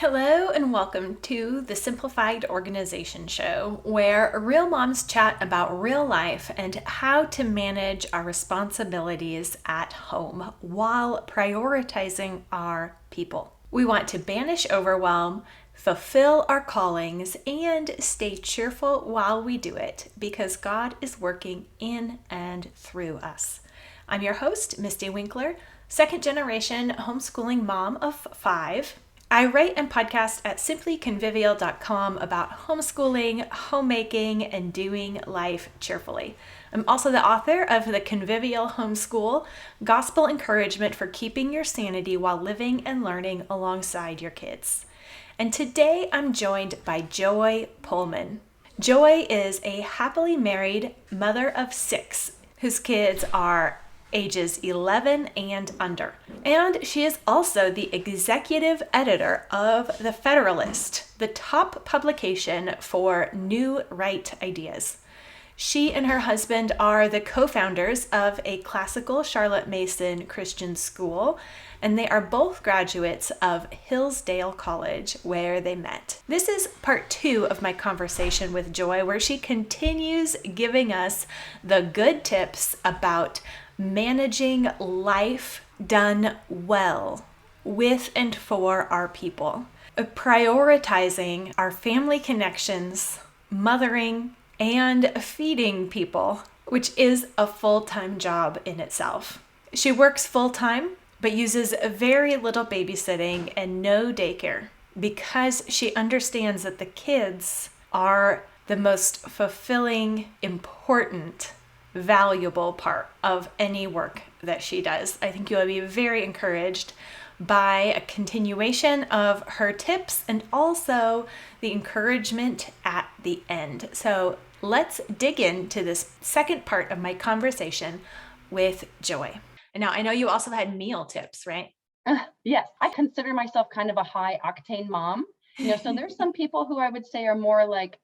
Hello and welcome to the Simplified Organization show, where real moms chat about real life and how to manage our responsibilities at home while prioritizing our people. We want to banish overwhelm, fulfill our callings, and stay cheerful while we do it because God is working in and through us. I'm your host, Misty Winkler, second generation homeschooling mom of 5. I write and podcast at simplyconvivial.com about homeschooling, homemaking, and doing life cheerfully. I'm also the author of The Convivial Homeschool, Gospel Encouragement for Keeping Your Sanity While Living and Learning Alongside Your Kids. And today I'm joined by Joy Pullmann. Joy is a happily married mother of 6 whose kids are ages 11 and under. And she is also the executive editor of the Federalist, the top publication for new right ideas. She and her husband are the co-founders of a classical Charlotte Mason Christian school, and they are both graduates of Hillsdale College, where they met. This is part 2 of my conversation with Joy, where she continues giving us the good tips about managing life done well with and for our people, prioritizing our family connections, mothering, and feeding people, which is a full-time job in itself. She works full-time, but uses very little babysitting and no daycare because she understands that the kids are the most fulfilling, important, valuable part of any work that she does. I think you'll be very encouraged by a continuation of her tips and also the encouragement at the end. So let's dig into this second part of my conversation with Joy. And now I know you also had meal tips, right? Yes, I consider myself kind of a high octane mom. So there's some people who I would say are more like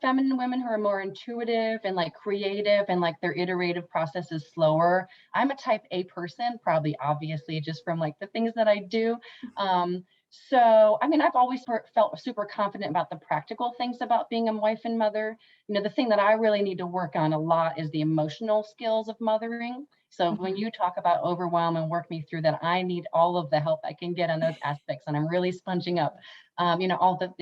feminine women who are more intuitive and like creative and like their iterative process is slower. I'm a type A person, probably obviously just from like the things that I do. So, I mean, I've always felt super confident about the practical things about being a wife and mother. The thing that I really need to work on a lot is the emotional skills of mothering. So when you talk about overwhelm and work me through that, I need all of the help I can get on those aspects. And I'm really sponging up, all the,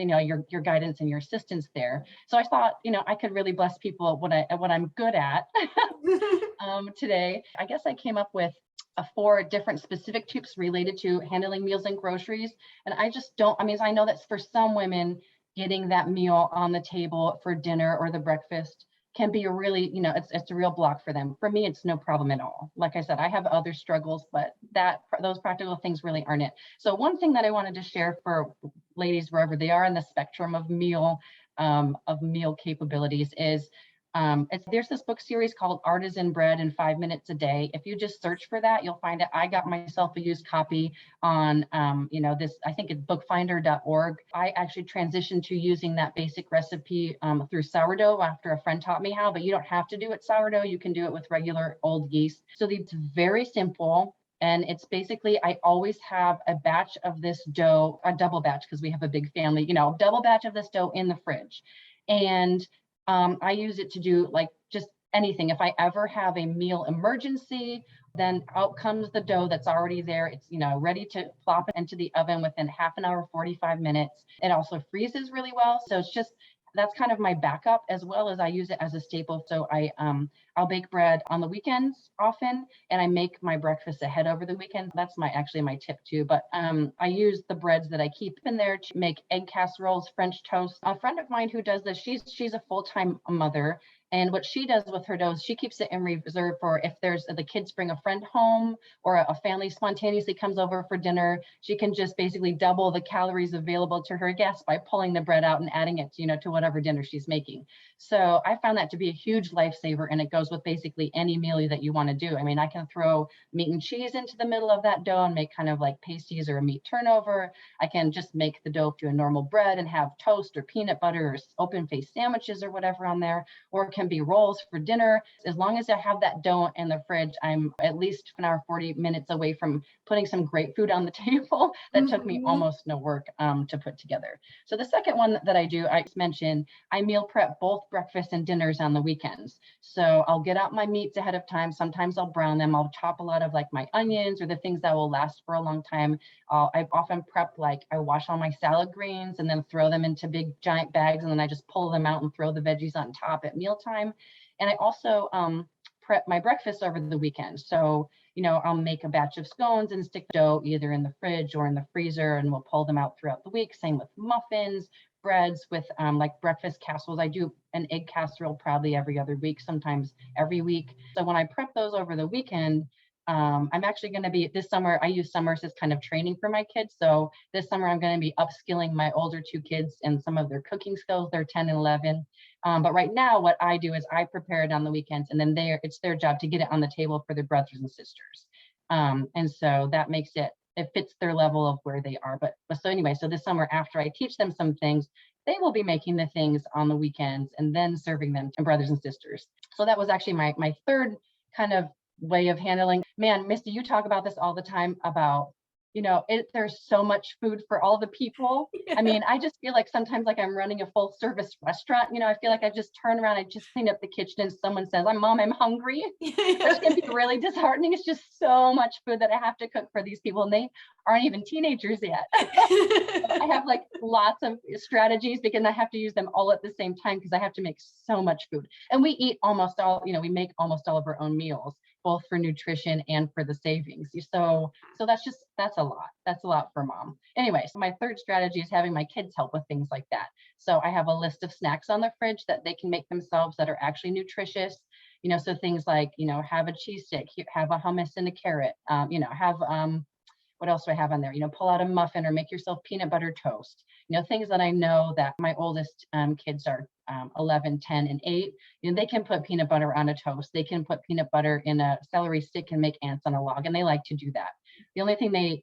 your guidance and your assistance there. So I thought, I could really bless people at what I'm good at today. I guess I came up with 4 different specific tips related to handling meals and groceries. And I know that's for some women, getting that meal on the table for dinner or the breakfast can be a really, it's a real block for them. For me, it's no problem at all. Like I said, I have other struggles, but those practical things really aren't it. So one thing that I wanted to share for ladies, wherever they are in the spectrum of meal capabilities is, there's this book series called Artisan Bread in 5 Minutes a Day. If you just search for that, you'll find it. I got myself a used copy on, this, I think it's bookfinder.org. I actually transitioned to using that basic recipe through sourdough after a friend taught me how, but you don't have to do it sourdough. You can do it with regular old yeast. So it's very simple. And it's basically, I always have a batch of this dough, a double batch, because we have a big family, double batch of this dough in the fridge. And I use it to do like just anything. If I ever have a meal emergency, then out comes the dough that's already there. It's, ready to plop it into the oven within half an hour, 45 minutes. It also freezes really well. So that's kind of my backup, as well as I use it as a staple. So I'll bake bread on the weekends often, and I make my breakfast ahead over the weekend. That's actually my tip too. But I use the breads that I keep in there to make egg casseroles, French toast. A friend of mine who does this, she's a full-time mother. And what she does with her dough is she keeps it in reserve for if the kids bring a friend home or a family spontaneously comes over for dinner. She can just basically double the calories available to her guests by pulling the bread out and adding it, to whatever dinner she's making. So I found that to be a huge lifesaver, and it goes with basically any meal that you want to do. I mean, I can throw meat and cheese into the middle of that dough and make kind of like pasties or a meat turnover. I can just make the dough to a normal bread and have toast or peanut butter or open-faced sandwiches or whatever on there, or it can can be rolls for dinner. As long as I have that dough in the fridge, I'm at least an hour, 40 minutes away from putting some great food on the table that took me Mhm. almost no work to put together. So the second one that I do, I just mentioned, I meal prep both breakfast and dinners on the weekends. So I'll get out my meats ahead of time. Sometimes I'll brown them. I'll chop a lot of like my onions or the things that will last for a long time. I often prep, like I wash all my salad greens and then throw them into big giant bags, and then I just pull them out and throw the veggies on top at mealtime. And I also prep my breakfast over the weekend. So, I'll make a batch of scones and stick dough either in the fridge or in the freezer, and we'll pull them out throughout the week. Same with muffins, breads, with like breakfast casseroles. I do an egg casserole probably every other week, sometimes every week. So when I prep those over the weekend, I'm actually going to be this summer. I use summers as kind of training for my kids. So this summer, I'm going to be upskilling my older two kids in some of their cooking skills. They're 10 and 11. But right now, what I do is I prepare it on the weekends, and then it's their job to get it on the table for their brothers and sisters. And so that makes it fits their level of where they are. But so anyway, so this summer, after I teach them some things, they will be making the things on the weekends and then serving them to brothers and sisters. So that was actually my third kind of way of handling. Man, Misty, you talk about this all the time about, there's so much food for all the people. I mean, I just feel like sometimes like I'm running a full service restaurant. I feel like I just turn around, I just clean up the kitchen, and someone says, Mom, I'm hungry, which can be really disheartening. It's just so much food that I have to cook for these people, and they aren't even teenagers yet. I have like lots of strategies because I have to use them all at the same time because I have to make so much food. And we eat almost all, we make almost all of our own meals, both for nutrition and for the savings. So that's a lot. That's a lot for mom. Anyway, so my third strategy is having my kids help with things like that. So I have a list of snacks on the fridge that they can make themselves that are actually nutritious. So things like, have a cheese stick, have a hummus and a carrot, have what else do I have on there? Pull out a muffin or make yourself peanut butter toast. Things that I know that my oldest kids are 11, 10, and 8. They can put peanut butter on a toast. They can put peanut butter in a celery stick and make ants on a log, and they like to do that. The only thing they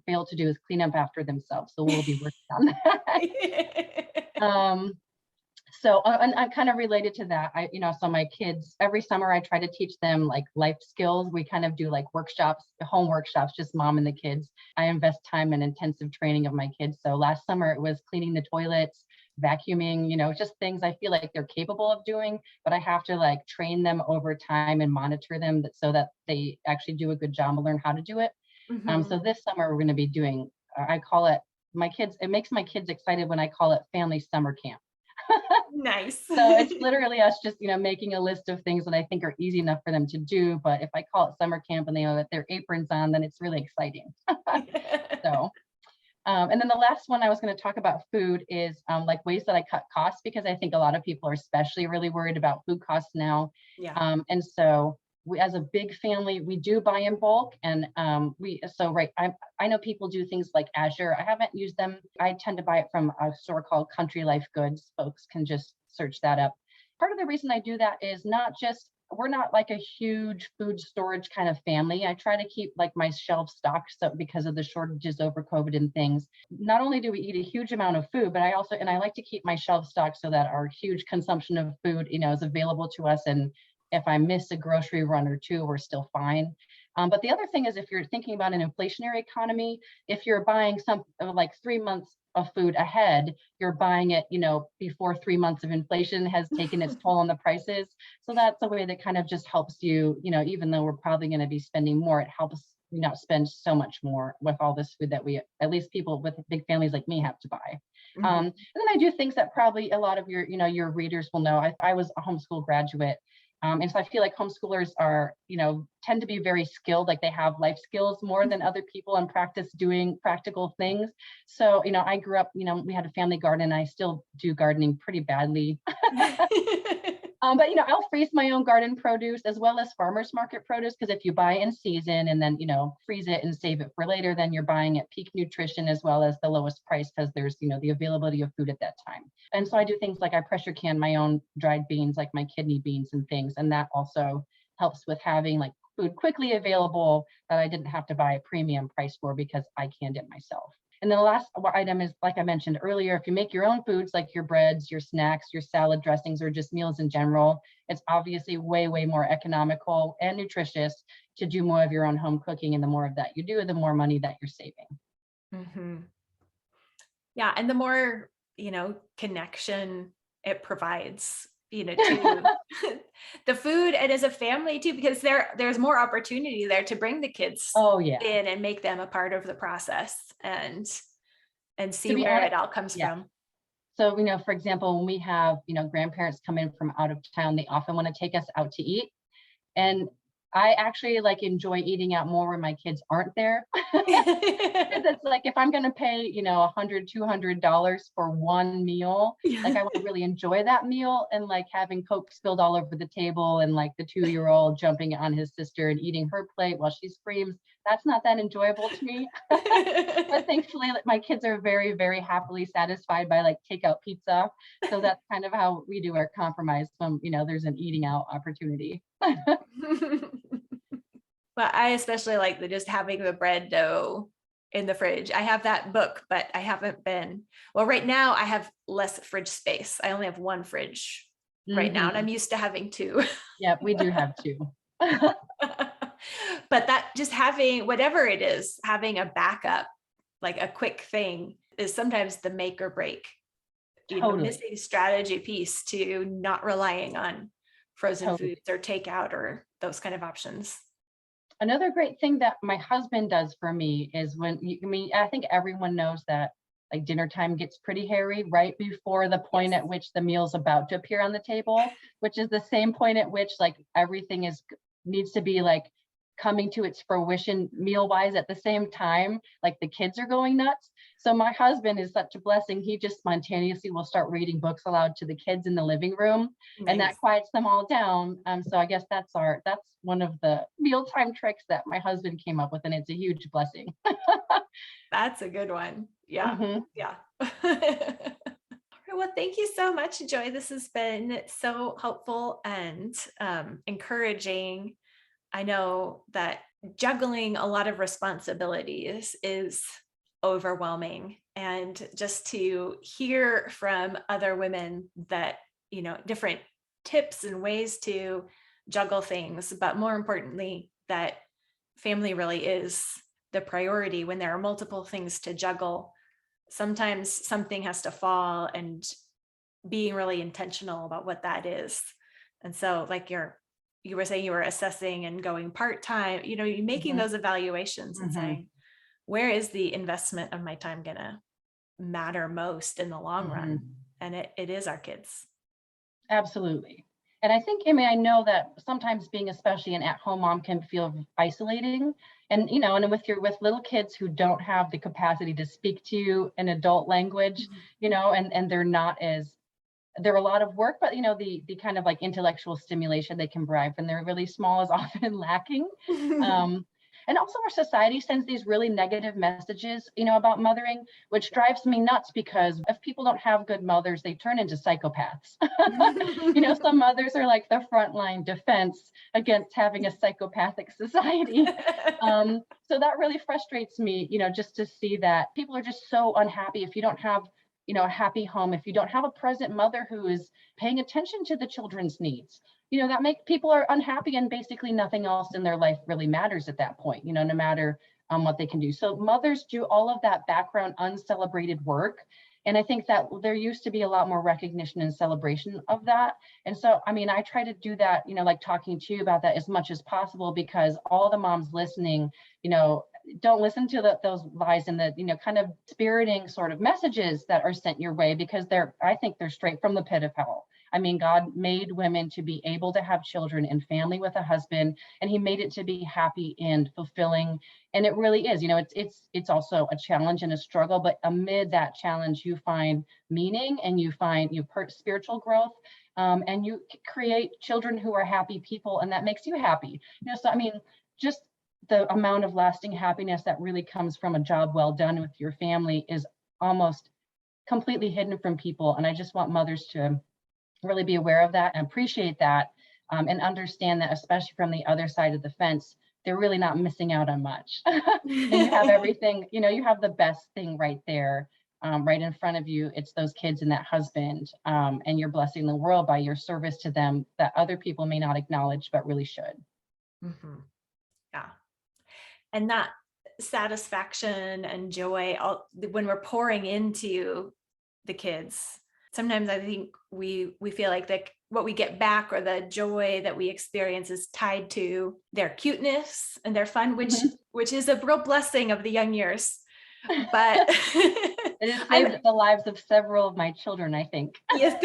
fail to do is clean up after themselves. So we'll be working on that. So and I kind of related to that. So my kids, every summer I try to teach them like life skills. We kind of do like workshops, home workshops, just mom and the kids. I invest time in intensive training of my kids. So last summer it was cleaning the toilets, vacuuming, just things I feel like they're capable of doing, but I have to like train them over time and monitor them so that they actually do a good job and learn how to do it. So this summer we're going to be doing, I call it, it makes my kids excited when I call it family summer camp. Nice. So it's literally us just, making a list of things that I think are easy enough for them to do. But if I call it summer camp and they know that their aprons on, then it's really exciting. So, and then the last one I was going to talk about food is like ways that I cut costs, because I think a lot of people are especially really worried about food costs now. Yeah. And so we, as a big family, we do buy in bulk, and I know people do things like Azure. I haven't used them. I tend to buy it from a store called Country Life Goods. Folks can just search that up. Part of the reason I do that is we're not like a huge food storage kind of family. I try to keep like my shelf stocked, so because of the shortages over COVID and things. Not only do we eat a huge amount of food, but I like to keep my shelf stocked so that our huge consumption of food, is available to us. And if I miss a grocery run or two, we're still fine. But the other thing is, if you're thinking about an inflationary economy, if you're buying like 3 months of food ahead, you're buying it, before 3 months of inflation has taken its toll on the prices. So that's a way that kind of just helps you, even though we're probably going to be spending more, it helps you not spend so much more with all this food that at least people with big families like me, have to buy. And then I do things that probably a lot of your readers will know. I was a homeschool graduate. And so I feel like homeschoolers are, tend to be very skilled, like they have life skills more than other people and practice doing practical things. So, I grew up, we had a family garden, and I still do gardening pretty badly. But I'll freeze my own garden produce as well as farmers market produce, because if you buy in season and then freeze it and save it for later, then you're buying at peak nutrition as well as the lowest price, because there's the availability of food at that time. And so I do things like I pressure can my own dried beans, like my kidney beans and things, and that also helps with having like food quickly available that I didn't have to buy a premium price for because I canned it myself. And then the last item is, like I mentioned earlier, if you make your own foods, like your breads, your snacks, your salad dressings, or just meals in general, it's obviously way, way more economical and nutritious to do more of your own home cooking. And the more of that you do, the more money that you're saving. Mm-hmm. Yeah. And the more, connection it provides, to the food and as a family too, because there's more opportunity there to bring the kids Oh yeah. in and make them a part of the process and To see be where honest, it all comes yeah. from. So, for example, when we have, grandparents come in from out of town, they often want to take us out to eat. And I actually enjoy eating out more when my kids aren't there. Because it's like, if I'm going to pay, $100, $200 for one meal, I want to really enjoy that meal, and having Coke spilled all over the table and the 2-year-old jumping on his sister and eating her plate while she screams, that's not that enjoyable to me. But thankfully, my kids are very, very happily satisfied by takeout pizza. So that's kind of how we do our compromise when, there's an eating out opportunity. But I especially like just having the bread dough in the fridge. I have that book, but I haven't been, right now I have less fridge space. I only have one fridge right now, and I'm used to having two. Yeah, we do have two. But that just having whatever it is, having a backup, a quick thing is sometimes the make or break. Totally. Missing strategy piece to not relying on frozen foods or takeout or those kind of options. Another great thing that my husband does for me is I think everyone knows that dinner time gets pretty hairy right before the point at which the meal's about to appear on the table, which is the same point at which everything needs to be coming to its fruition meal wise at the same time, the kids are going nuts. So my husband is such a blessing. He just spontaneously will start reading books aloud to the kids in the living room. Nice. And that quiets them all down. So I guess that's one of the mealtime tricks that my husband came up with, and it's a huge blessing. That's a good one. Yeah. Mm-hmm. Yeah. Well, thank you so much, Joy. This has been so helpful and encouraging. I know that juggling a lot of responsibilities is overwhelming, and just to hear from other women that, different tips and ways to juggle things, but more importantly, that family really is the priority when there are multiple things to juggle. Sometimes something has to fall, and being really intentional about what that is. And so you were saying you were assessing and going part-time, you're making those evaluations and saying, where is the investment of my time gonna matter most in the long run? And it is our kids. Absolutely. And I think, I know that sometimes being especially an at-home mom can feel isolating. And, and with little kids who don't have the capacity to speak to you in adult language, and they're a lot of work, but the kind of intellectual stimulation they can provide when they're really small is often lacking. And also our society sends these really negative messages, about mothering, which drives me nuts, because if people don't have good mothers, they turn into psychopaths. Some mothers are the frontline defense against having a psychopathic society. So that really frustrates me, just to see that people are just so unhappy if you don't have a happy home, if you don't have a present mother who is paying attention to the children's needs, that people are unhappy, and basically nothing else in their life really matters at that point, no matter what they can do. So mothers do all of that background uncelebrated work. And I think that there used to be a lot more recognition and celebration of that. And so, I try to do that, talking to you about that as much as possible, because all the moms listening, don't listen to those lies and the, kind of spiriting sort of messages that are sent your way, because I think they're straight from the pit of hell. God made women to be able to have children and family with a husband, and he made it to be happy and fulfilling. And it really is, it's also a challenge and a struggle, but amid that challenge, you find meaning, and you find spiritual growth, and you create children who are happy people, and that makes you happy. So, just the amount of lasting happiness that really comes from a job well done with your family is almost completely hidden from people. And I just want mothers to really be aware of that and appreciate that, and understand that, especially from the other side of the fence, they're really not missing out on much. And you have everything, you have the best thing right there, right in front of you. It's those kids and that husband, and you're blessing the world by your service to them that other people may not acknowledge, but really should. Mhm. Yeah. And that satisfaction and joy, when we're pouring into the kids, sometimes I think we feel like that what we get back or the joy that we experience is tied to their cuteness and their fun, which is a real blessing of the young years. But It has saved the lives of several of my children, I think. Yes.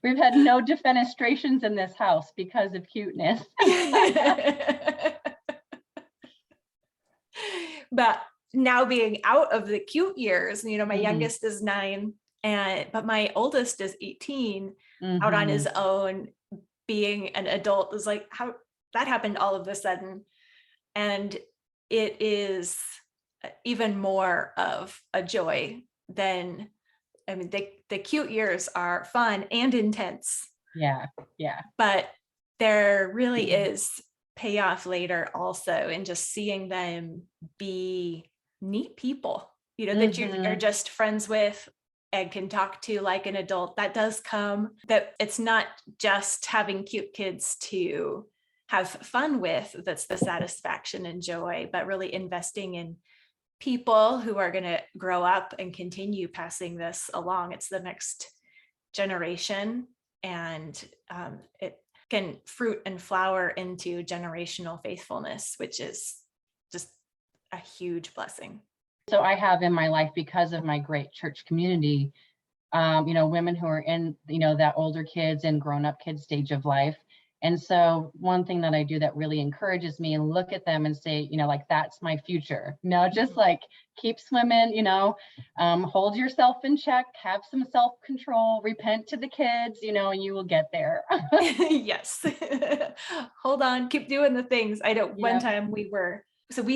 We've had no defenestrations in this house because of cuteness. But now being out of the cute years, my youngest is 9, but my oldest is 18, out on his own, being an adult, is like how that happened all of a sudden. And it is even more of a joy than, the cute years are fun and intense. Yeah. But there really is payoff later also in just seeing them be neat people, that you are just friends with and can talk to like an adult. That does come, that it's not just having cute kids to have fun with, that's the satisfaction and joy, but really investing in people who are going to grow up and continue passing this along. It's the next generation, and it can fruit and flower into generational faithfulness, which is just a huge blessing. So I have in my life, because of my great church community, women who are in, that older kids and grown-up kids stage of life. And so one thing that I do that really encourages me, and look at them and say, like, that's my future. Just like keep swimming, hold yourself in check, have some self-control, repent to the kids, and you will get there. Yes. Hold on, keep doing the things. I know one time we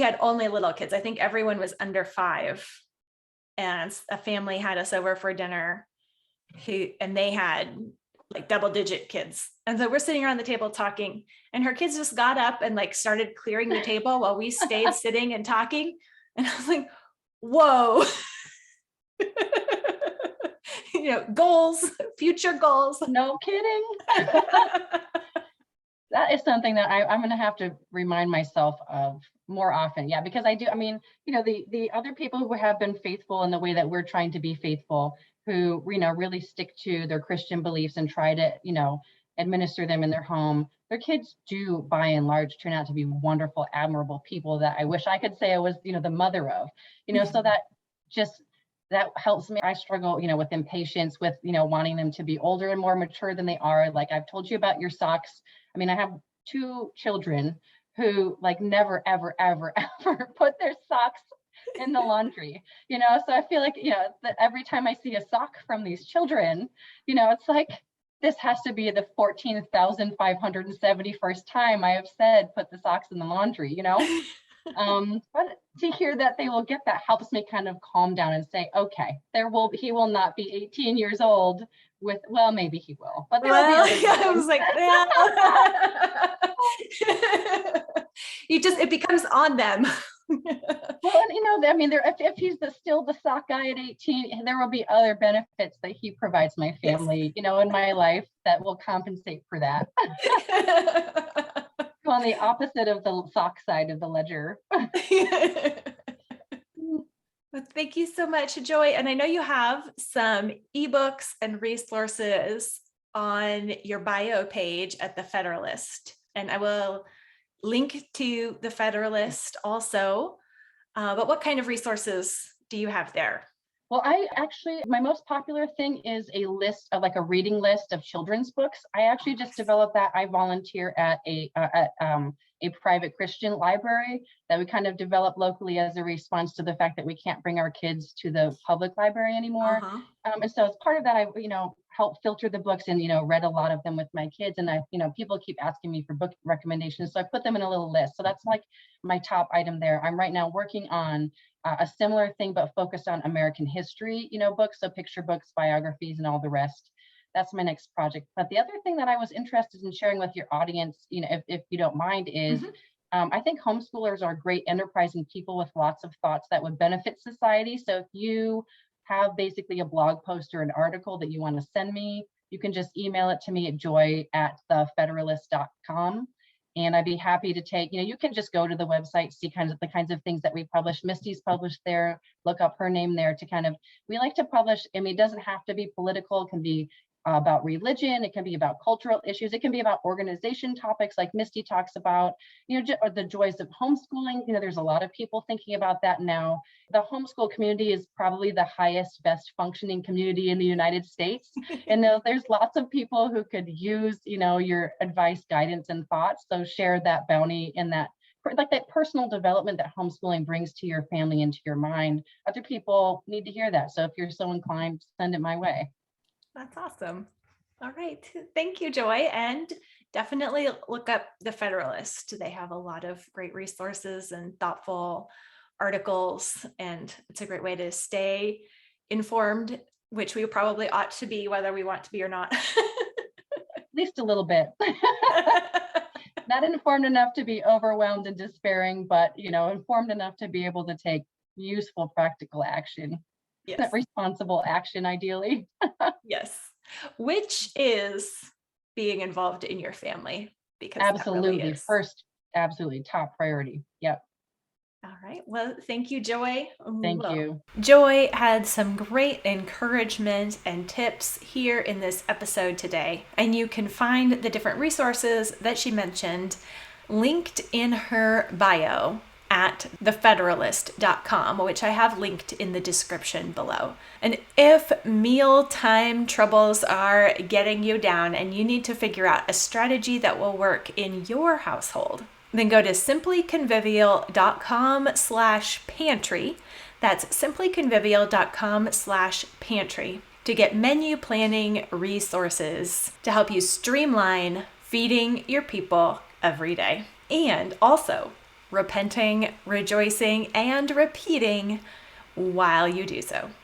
had only little kids. I think everyone was under 5. And a family had us over for dinner and they had like double-digit kids. And so we're sitting around the table talking, and her kids just got up and like started clearing the table while we stayed sitting and talking. And I was like, whoa. Goals, future goals. No kidding. That is something that I'm going to have to remind myself of more often. Yeah, because I do. The other people who have been faithful in the way that we're trying to be faithful, who, really stick to their Christian beliefs and try to, administer them in their home. Their kids do, by and large, turn out to be wonderful, admirable people that I wish I could say I was, the mother of, so that helps me. I struggle, with impatience, with, wanting them to be older and more mature than they are. Like I've told you about your socks. I have 2 children who like never, ever, ever, ever put their socks in the laundry, so I feel like, that every time I see a sock from these children, it's like, this has to be the 14,571st time I have said, put the socks in the laundry, but to hear that they will get that helps me kind of calm down and say, okay, he will not be 18 years old with, well, maybe he will, but I was like, it becomes on them. Well, and if he's still the sock guy at 18, there will be other benefits that he provides my family, in my life that will compensate for that. On the opposite of the sock side of the ledger. Well, thank you so much, Joy. And I know you have some ebooks and resources on your bio page at the Federalist, and I will link to the Federalist also. But what kind of resources do you have there? Well, my most popular thing is a list of, like, a reading list of children's books. I actually just developed that. I volunteer at a private Christian library that we kind of developed locally as a response to the fact that we can't bring our kids to the public library anymore. And so as part of that, I, helped filter the books and, read a lot of them with my kids. And people keep asking me for book recommendations. So I put them in a little list. So that's like my top item there. I'm right now working on a similar thing, but focused on American history, books. So picture books, biographies, and all the rest. that's my next project. But the other thing that I was interested in sharing with your audience, if you don't mind, is Mhm. I think homeschoolers are great enterprising people with lots of thoughts that would benefit society. So if you have basically a blog post or an article that you want to send me, you can just email it to me at joy@thefederalist.com. And I'd be happy to take, you can just go to the website, see the kinds of things that we publish. Misty's published there, look up her name there to we like to publish. I mean, it doesn't have to be political, it can be about religion, it can be about cultural issues, it can be about organization topics like Misty talks about, or the joys of homeschooling. There's a lot of people thinking about that now. The homeschool community is probably the highest, best functioning community in the United States. And there's lots of people who could use, your advice, guidance, and thoughts. So share that bounty in that, like that personal development that homeschooling brings to your family and to your mind. Other people need to hear that. So if you're so inclined, send it my way. That's awesome. All right. Thank you, Joy. And definitely look up the Federalist. They have a lot of great resources and thoughtful articles, and it's a great way to stay informed, which we probably ought to be, whether we want to be or not. At least a little bit. Not informed enough to be overwhelmed and despairing, but informed enough to be able to take useful, practical action. Yes. Responsible action, ideally. Yes. Which is being involved in your family, because absolutely that really is. First, absolutely top priority. Yep. All right. Well, thank you, Joy. Thank you. Joy had some great encouragement and tips here in this episode today. And you can find the different resources that she mentioned linked in her bio at thefederalist.com, which I have linked in the description below. And if mealtime troubles are getting you down and you need to figure out a strategy that will work in your household, then go to simplyconvivial.com/pantry. That's simplyconvivial.com/pantry to get menu planning resources to help you streamline feeding your people every day. And also repenting, rejoicing, and repeating while you do so.